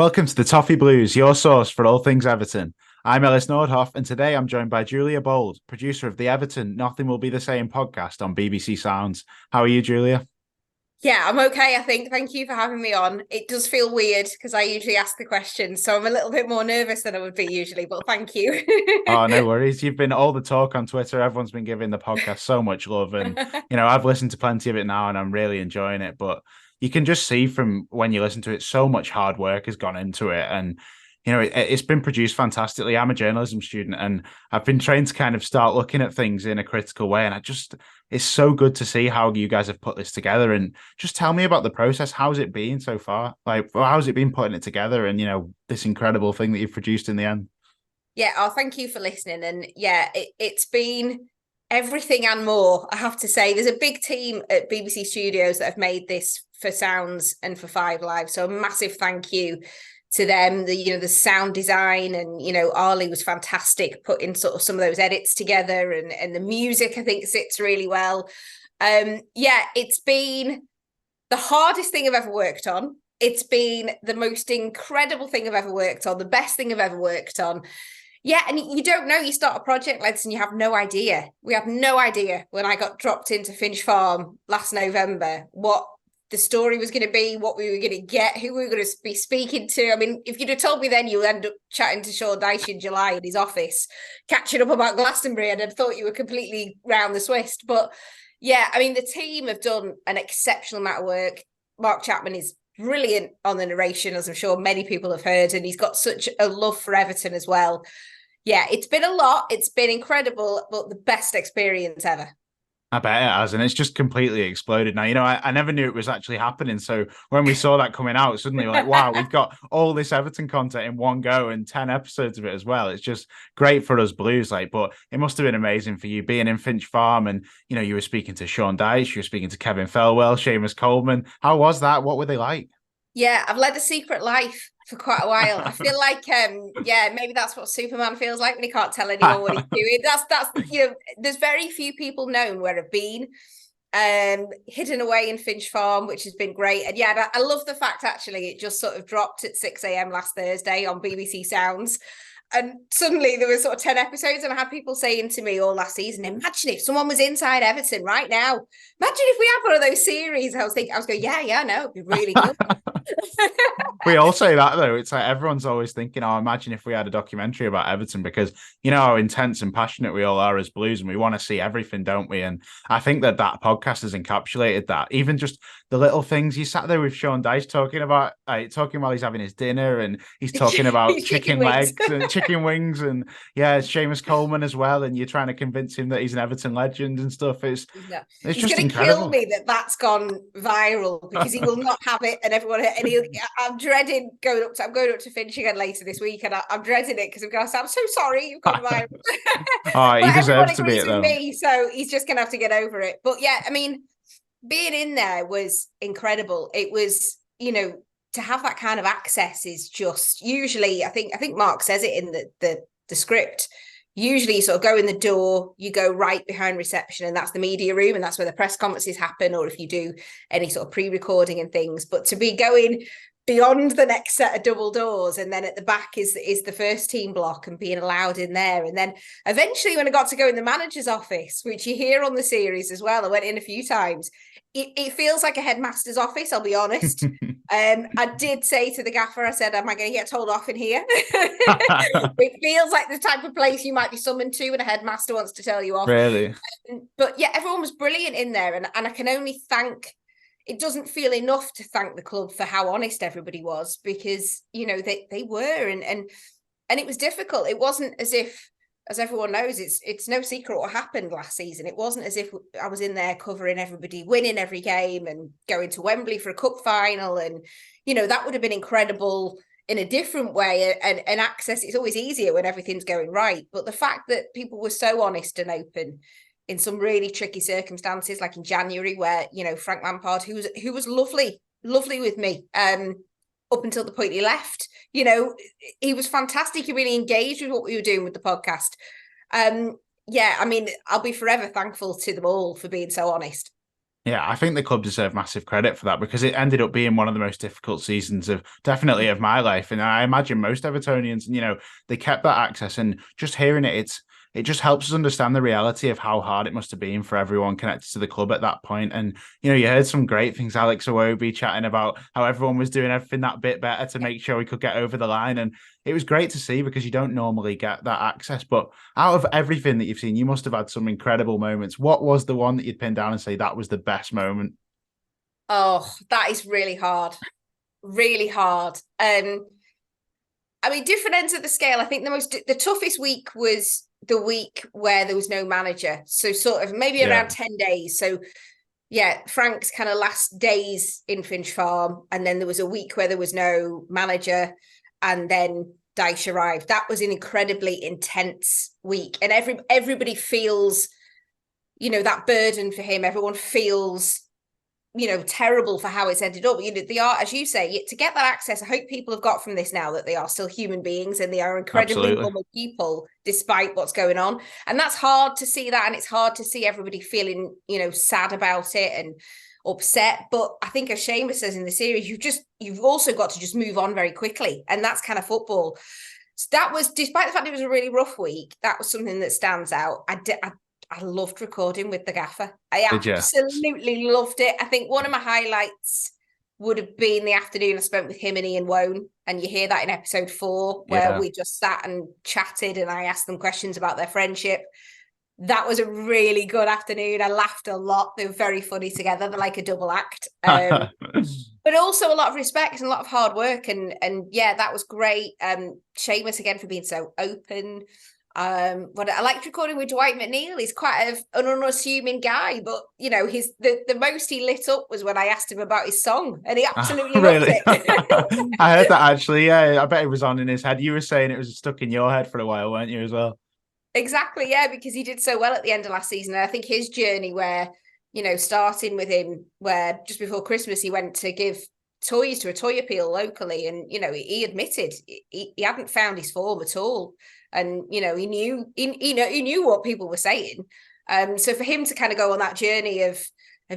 Welcome to the Toffee Blues, your source for all things Everton. I'm Ellis Nordhoff, and today I'm joined by Giulia Bould, producer of the Everton Nothing Will Be the Same podcast on BBC Sounds. How are you, Giulia? Yeah, I'm okay, I think. Thank you for having me on. It does feel weird because I usually ask the questions, so I'm a little bit more nervous than I would be usually, but thank you. Oh, no worries. You've been all the talk on Twitter. Everyone's been giving the podcast so much love, and I've listened to plenty of it now, and I'm really enjoying it. But you can just see from when you listen to it, so much hard work has gone into it, and it's been produced fantastically. I'm a journalism student, and I've been trained to kind of start looking at things in a critical way. And it's so good to see how you guys have put this together. And just tell me about the process. How's it been so far? How's it been putting it together? And this incredible thing that you've produced in the end. Yeah, thank you for listening. And yeah, it's been everything and more, I have to say. There's a big team at BBC Studios that have made this for Sounds and for Five Live. So a massive thank you to them. The sound design and Arlie was fantastic putting sort of some of those edits together, and the music I think sits really well. It's been the hardest thing I've ever worked on. It's been the most incredible thing I've ever worked on, the best thing I've ever worked on. Yeah, and you don't know. You start a project, lads, and you have no idea. We had no idea when I got dropped into Finch Farm last November what the story was going to be, what we were going to get, who we were going to be speaking to. I mean, if you'd have told me then you'll end up chatting to Sean Dyche in July in his office, catching up about Glastonbury, and I'd thought you were completely round the twist. But yeah, I mean, the team have done an exceptional amount of work. Mark Chapman is brilliant on the narration, as I'm sure many people have heard, and he's got such a love for Everton as well. Yeah, it's been a lot. It's been incredible, but the best experience ever. I bet it has, and it's just completely exploded now. I never knew it was actually happening. So when we saw that coming out, suddenly we're like, wow, we've got all this Everton content in one go and 10 episodes of it as well. It's just great for us Blues, but it must have been amazing for you being in Finch Farm, and you were speaking to Sean Dyche, you were speaking to Kevin Felwell, Seamus Coleman. How was that? What were they like? Yeah, I've led a secret life for quite a while. I feel like, maybe that's what Superman feels like when he can't tell anyone what he's doing. There's very few people known where I've been, hidden away in Finch Farm, which has been great. And yeah, I love the fact actually it just sort of dropped at 6 a.m. last Thursday on BBC Sounds. And suddenly there were sort of 10 episodes, and I had people saying to me all last season, imagine if someone was inside Everton right now. Imagine if we had one of those series. I was going, yeah, no, it'd be really good. We all say that though. It's like everyone's always thinking, oh, imagine if we had a documentary about Everton, because how intense and passionate we all are as Blues, and we want to see everything, don't we? And I think that podcast has encapsulated that. Even just the little things. You sat there with Sean Dyche talking while he's having his dinner, and he's talking about chicken legs and chicken wings, and yeah, Seamus Coleman as well. And you're trying to convince him that he's an Everton legend and stuff. It's just going to kill me that's gone viral, because he will not have it, and everyone. And I'm dreading going up to. I'm going up to Finch again later this week, and I'm dreading it because I'm going to say, "I'm so sorry, you've gone viral." Oh, he deserves to be it though. Me, so he's just going to have to get over it. But yeah, I mean, being in there was incredible. It was, to have that kind of access is just usually. I think Mark says it in the script. Usually you sort of go in the door, you go right behind reception, and that's the media room, and that's where the press conferences happen, or if you do any sort of pre-recording and things. But to be going beyond the next set of double doors, and then at the back is the first team block, and being allowed in there. And then eventually when I got to go in the manager's office, which you hear on the series as well, I went in a few times, it feels like a headmaster's office, I'll be honest. I did say to the gaffer, I said, am I going to get told off in here? It feels like the type of place you might be summoned to when a headmaster wants to tell you off. Really? But yeah, everyone was brilliant in there. And I can only thank, it doesn't feel enough to thank the club for how honest everybody was, because, they were. And it was difficult. It wasn't as if, as everyone knows, it's no secret what happened last season. It wasn't as if I was in there covering everybody winning every game and going to Wembley for a cup final. And, that would have been incredible in a different way. And access, it's always easier when everything's going right. But the fact that people were so honest and open in some really tricky circumstances, like in January, where, Frank Lampard, who was lovely with me, up until the point he left, he was fantastic. He really engaged with what we were doing with the podcast. I mean, I'll be forever thankful to them all for being so honest. Yeah, I think the club deserve massive credit for that because it ended up being one of the most difficult seasons of definitely of my life. And I imagine most Evertonians, they kept that access and just hearing it just helps us understand the reality of how hard it must have been for everyone connected to the club at that point. And, you heard some great things, Alex Iwobi chatting about how everyone was doing everything that bit better to make sure we could get over the line. And it was great to see because you don't normally get that access. But out of everything that you've seen, you must have had some incredible moments. What was the one that you'd pin down and say that was the best moment? Oh, that is really hard. Really hard. I mean, different ends of the scale. I think the toughest week was the week where there was no manager. So sort of maybe Yeah. around 10 days. So yeah, Frank's kind of last days in Finch Farm. And then there was a week where there was no manager. And then Dyche arrived. That was an incredibly intense week. And everybody feels, that burden for him. Everyone feels terrible for how it's ended up. They are, as you say, to get that access. I hope people have got from this now that they are still human beings and they are incredibly Absolutely. normal people despite what's going on. And that's hard to see that. And it's hard to see everybody feeling, sad about it and upset. But I think as Seamus says in the series, you've also got to just move on very quickly. And that's kind of football. So that was, despite the fact it was a really rough week, that was something that stands out. I loved recording with the gaffer. I Did you? absolutely loved it. I think one of my highlights would have been the afternoon I spent with him and Ian Wone. And you hear that in episode 4, where we just sat and chatted and I asked them questions about their friendship. That was a really good afternoon. I laughed a lot. They were very funny together. They're like a double act. But also a lot of respect and a lot of hard work. And yeah, that was great. Seamus again for being so open. But I liked recording with Dwight McNeil. He's quite an unassuming guy, but he's the most he lit up was when I asked him about his song, and he absolutely loved Really? it. I heard that actually. Yeah, I bet it was on in his head. You were saying it was stuck in your head for a while, weren't you, as well? Exactly, yeah, because he did so well at the end of last season. And I think his journey where, starting with him, where just before Christmas he went to give toys to a toy appeal locally, and he admitted he hadn't found his form at all. And he knew what people were saying. So for him to kind of go on that journey of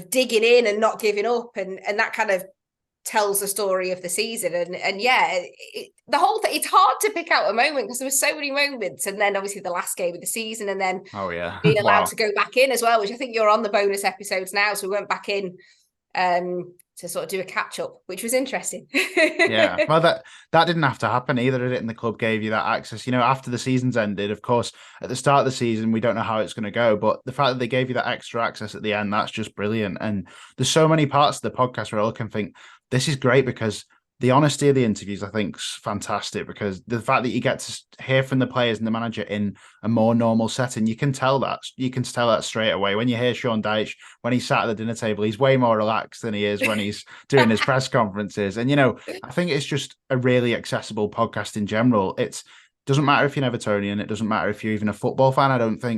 digging in and not giving up, and that kind of tells the story of the season. And yeah, the whole thing, it's hard to pick out a moment because there were so many moments. And then obviously the last game of the season, and then Oh yeah, being allowed wow. to go back in as well, which I think you're on the bonus episodes now. So we went back in to sort of do a catch up, which was interesting. Yeah, well, that didn't have to happen either, did it? And the club gave you that access. After the season's ended, of course, at the start of the season, we don't know how it's going to go, but the fact that they gave you that extra access at the end, that's just brilliant. And there's so many parts of the podcast where I look and think this is great because the honesty of the interviews, I think, is fantastic because the fact that you get to hear from the players and the manager in a more normal setting, you can tell that straight away. When you hear Sean Dyche, when he's sat at the dinner table, he's way more relaxed than he is when he's doing his press conferences. And, I think it's just a really accessible podcast in general. It doesn't matter if you're an Evertonian. It doesn't matter if you're even a football fan.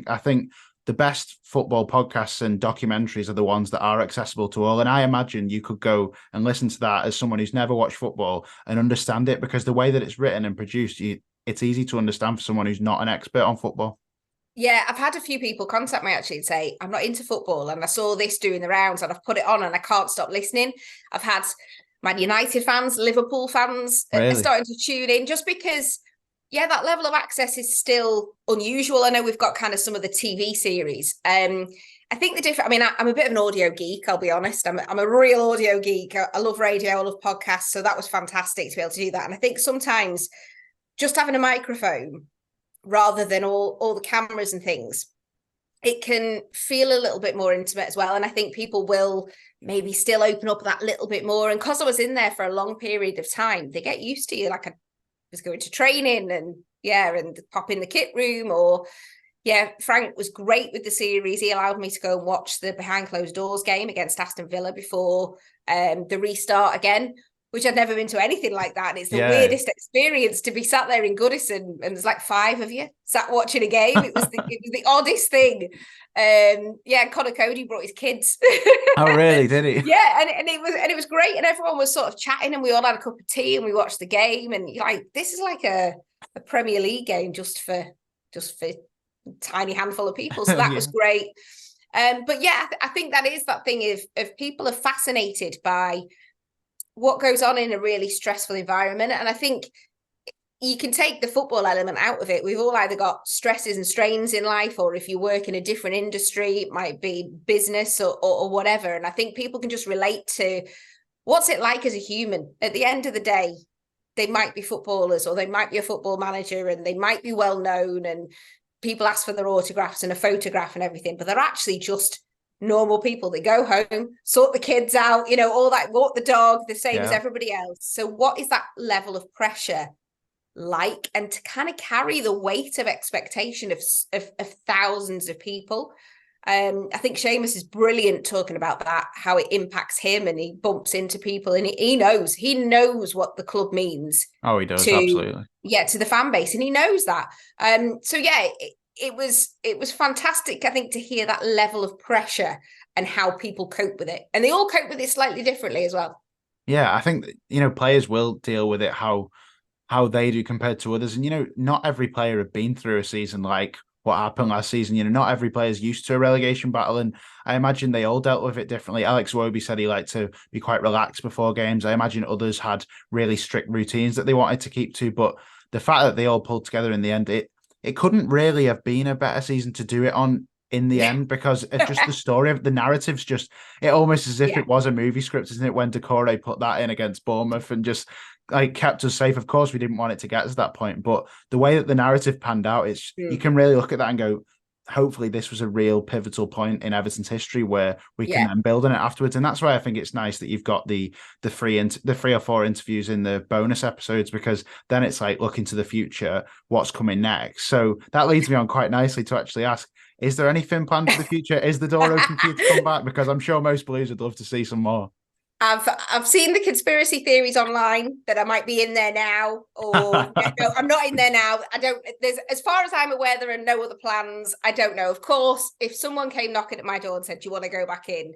I think the best football podcasts and documentaries are the ones that are accessible to all. And I imagine you could go and listen to that as someone who's never watched football and understand it because the way that it's written and produced, it's easy to understand for someone who's not an expert on football. Yeah, I've had a few people contact me actually and say, I'm not into football and I saw this doing the rounds and I've put it on and I can't stop listening. I've had Man United fans, Liverpool fans are Really? starting to tune in just because, yeah, that level of access is still unusual. I know we've got kind of some of the TV series. I think I'm a bit of an audio geek, I'll be honest. I'm a real audio geek. I love radio, I love podcasts. So that was fantastic to be able to do that. And I think sometimes just having a microphone rather than all the cameras and things, it can feel a little bit more intimate as well. And I think people will maybe still open up that little bit more. And because I was in there for a long period of time, they get used to you. Like I was going to training and pop in the kit room, or Frank was great with the series. He allowed me to go and watch the behind closed doors game against Aston Villa before the restart again, which I'd never been to anything like that. And it's the weirdest experience to be sat there in Goodison and there's like 5 of you sat watching a game. It was the oddest thing. Connor Cody brought his kids. Oh, really? Did he? Yeah, and it was great. And everyone was sort of chatting and we all had a cup of tea and we watched the game. And you're like, this is like a Premier League game just for tiny handful of people. So that was great. But yeah, I think that is that thing of people are fascinated by what goes on in a really stressful environment. And I think you can take the football element out of it. We've all either got stresses and strains in life, or if you work in a different industry, it might be business or whatever. And I think people can just relate to what's it like as a human. At the end of the day, they might be footballers, or they might be a football manager, and they might be well known, and people ask for their autographs and a photograph and everything, but they're actually just normal people. They go home, sort the kids out, all that, walk the dog, the same as everybody else. So what is that level of pressure like, and to kind of carry the weight of expectation of thousands of people? I think Seamus is brilliant talking about that, how it impacts him, and he bumps into people, and he knows what the club means. Oh, he does, absolutely. Yeah, to the fan base, and he knows that. So yeah, it was fantastic, I think, to hear that level of pressure and how people cope with it, and they all cope with it slightly differently as well. Yeah, I think players will deal with it how they do compared to others. And, not every player have been through a season like what happened last season. Not every player is used to a relegation battle. And I imagine they all dealt with it differently. Alex Iwobi said he liked to be quite relaxed before games. I imagine others had really strict routines that they wanted to keep to. But the fact that they all pulled together in the end, it couldn't really have been a better season to do it on in the end, because of just the story of the narrative's just, it almost as if it was a movie script, isn't it? When Decore put that in against Bournemouth and just kept us safe. Of course, we didn't want it to get to that point, but the way that the narrative panned out, it's you can really look at that and go, hopefully this was a real pivotal point in Everton's history where we can then build on it afterwards. And that's why I think it's nice that you've got the 3 or 4 interviews in the bonus episodes, because then it's like looking to the future, what's coming next. So that leads me on quite nicely to actually ask, is there anything planned for the future? Is the door open for you to come back? Because I'm sure most Blues would love to see some more. I've seen the conspiracy theories online that I might be in there now, or no, I'm not in there now. There's, as far as I'm aware, there are no other plans. I don't know. Of course, if someone came knocking at my door and said, "Do you want to go back in?"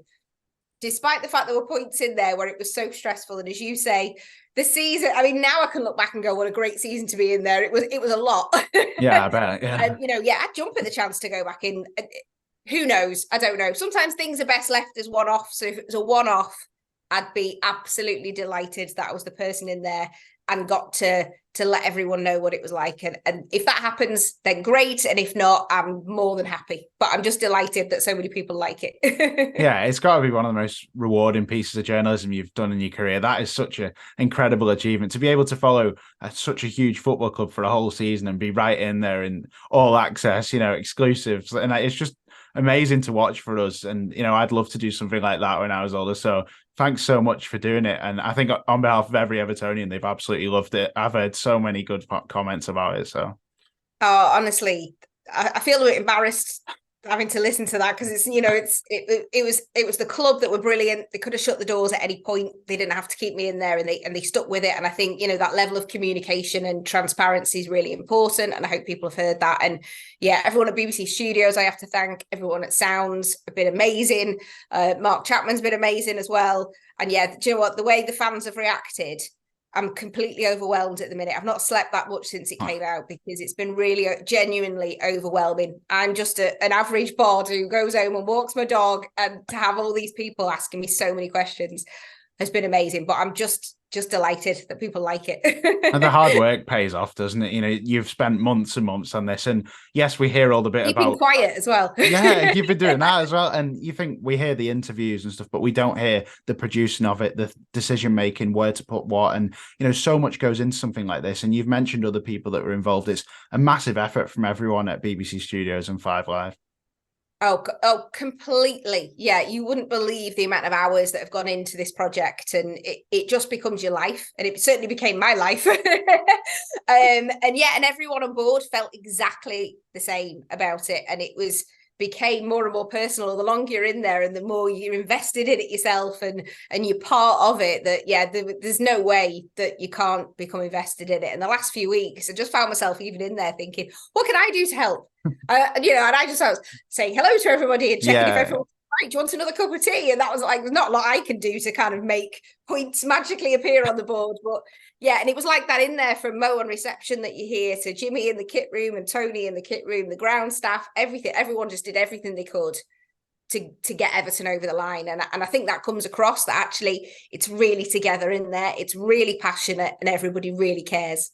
Despite the fact there were points in there where it was so stressful, and as you say, the season, I mean, now I can look back and go, what a great season to be in there. It was a lot. Yeah, I bet. Yeah. And, I'd jump at the chance to go back in. Who knows? I don't know. Sometimes things are best left as one-off. So if it was a one-off, I'd be absolutely delighted that I was the person in there and got to let everyone know what it was like. And if that happens, then great. And if not, I'm more than happy. But I'm just delighted that so many people like it. Yeah, it's got to be one of the most rewarding pieces of journalism you've done in your career. That is such an incredible achievement, to be able to follow such a huge football club for a whole season and be right in there in all access, exclusives. And it's just amazing to watch for us. And, I'd love to do something like that when I was older. So thanks so much for doing it. And I think on behalf of every Evertonian, they've absolutely loved it. I've heard so many good comments about it. So, honestly, I feel a bit embarrassed having to listen to that, because it's it was the club that were brilliant. They could have shut the doors at any point. They didn't have to keep me in there, and they stuck with it. And I think that level of communication and transparency is really important, and I hope people have heard that. And yeah, everyone at BBC Studios, I have to thank. Everyone at Sounds have been amazing. Mark Chapman's been amazing as well. And yeah, do you know what, the way the fans have reacted, I'm completely overwhelmed at the minute. I've not slept that much since it came out, because it's been really genuinely overwhelming. I'm just an average bod who goes home and walks my dog, and to have all these people asking me so many questions has been amazing. But I'm just delighted that people like it. And the hard work pays off, doesn't it? You've spent months and months on this, and yes, we hear all the bit Keeping about quiet as well. Yeah, you've been doing that as well. And you think we hear the interviews and stuff, but we don't hear the producing of it, the decision making, where to put what. And, so much goes into something like this. And you've mentioned other people that were involved. It's a massive effort from everyone at BBC Studios and 5 Live. Oh, completely. Yeah, you wouldn't believe the amount of hours that have gone into this project, and it just becomes your life, and it certainly became my life. And everyone on board felt exactly the same about it, and it became more and more personal the longer you're in there and the more you're invested in it yourself and you're part of it. That there's no way that you can't become invested in it. And the last few weeks I just found myself even in there thinking, what can I do to help? And I was saying hello to everybody and checking if everyone, right, do you want another cup of tea? And that was like, there's not a lot I can do to kind of make points magically appear on the board. But yeah, and it was like that in there, from Mo on reception that you hear to Jimmy in the kit room and Tony in the kit room, the ground staff, everything. Everyone just did everything they could to get Everton over the line. And I think that comes across, that actually it's really together in there. It's really passionate and everybody really cares.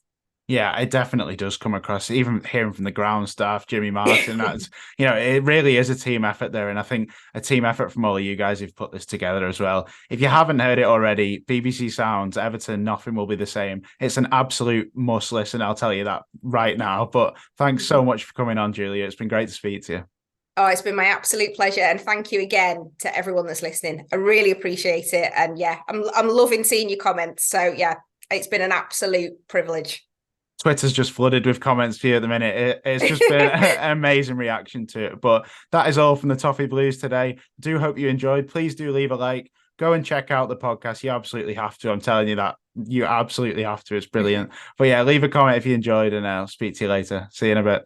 Yeah, it definitely does come across, even hearing from the ground staff, Jimmy Martin, that's, it really is a team effort there. And I think a team effort from all of you guys who've put this together as well. If you haven't heard it already, BBC Sounds, Everton, nothing will be the same. It's an absolute must listen. I'll tell you that right now. But thanks so much for coming on, Giulia. It's been great to speak to you. Oh, it's been my absolute pleasure. And thank you again to everyone that's listening. I really appreciate it. And yeah, I'm loving seeing your comments. So yeah, it's been an absolute privilege. Twitter's just flooded with comments for you at the minute. It's just been an amazing reaction to it. But that is all from the Toffee Blues today. Do hope you enjoyed. Please do leave a like. Go and check out the podcast. You absolutely have to. I'm telling you that. You absolutely have to. It's brilliant. But yeah, leave a comment if you enjoyed, and I'll speak to you later. See you in a bit.